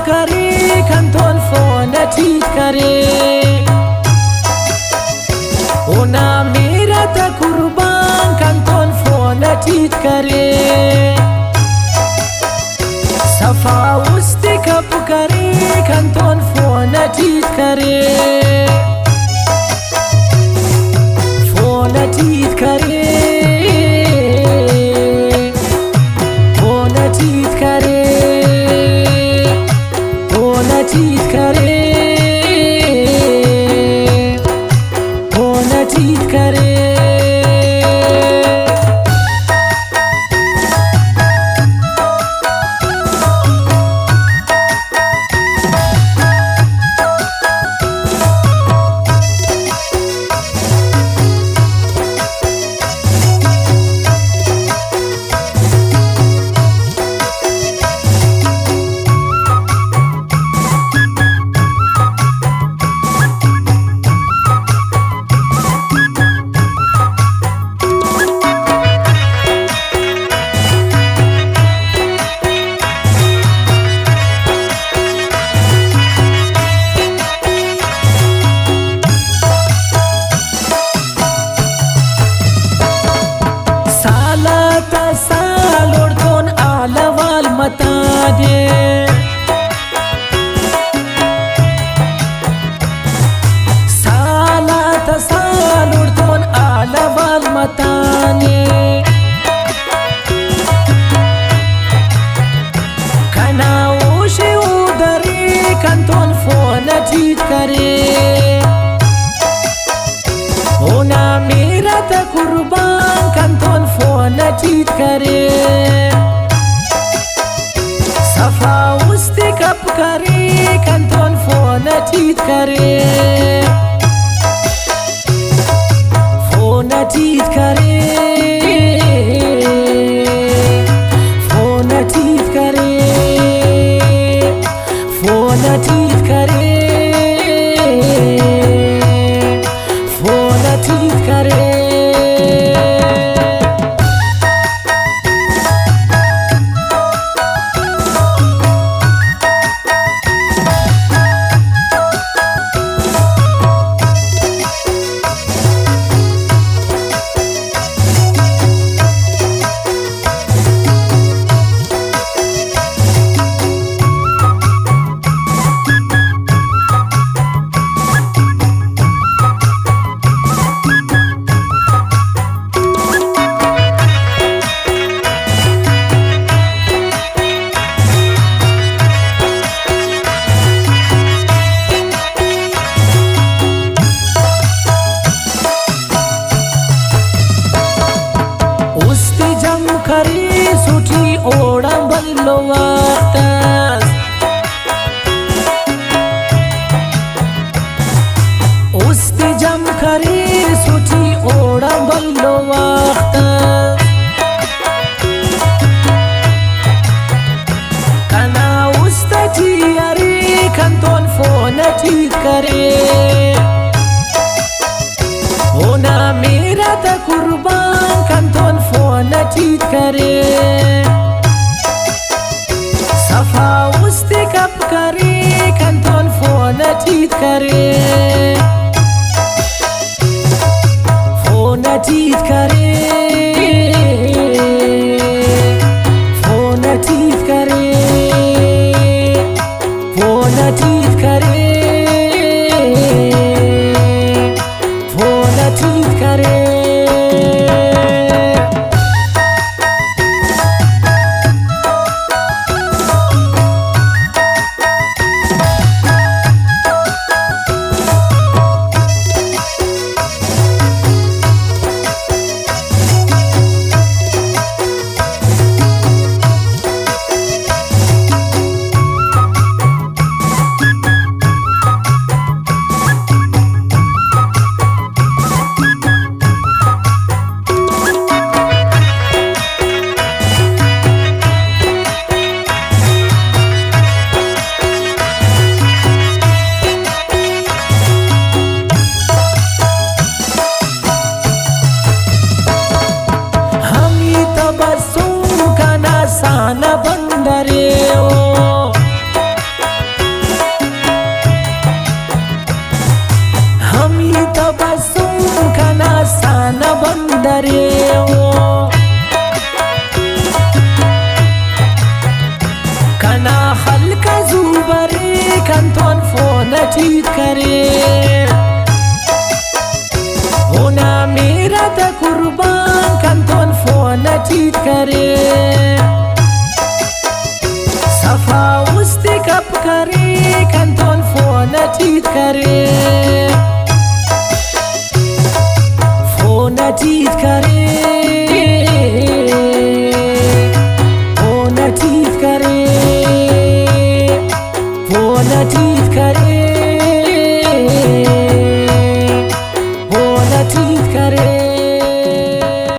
करे kanton fonatit करे ona mera ta kurban kanton fonatit करे safa usti kap करे kanton fonatit करे fonatit करे fonatit करे fonatit करे fonatit करे kanton fonatit करे ona mera ta kurban kanton fonatit करे safa usti kap करे kanton fonatit करे fonatit करे fonatit करे fonatit करे fonatit करे खरी सुठी ओड़ा बल्लो वातास उस्ती जम खरी सुठी ओड़ा बल्लो वातास कना उस्ता जियारी kanton fonatit करे ona mera ta kurban kanton fonatit करे safa usti kap करे kanton fonatit करे fonatit करे fonatit करे fonatit करे fonatit करे barii kan tonfoonatiit karee Ona miirata kurbaa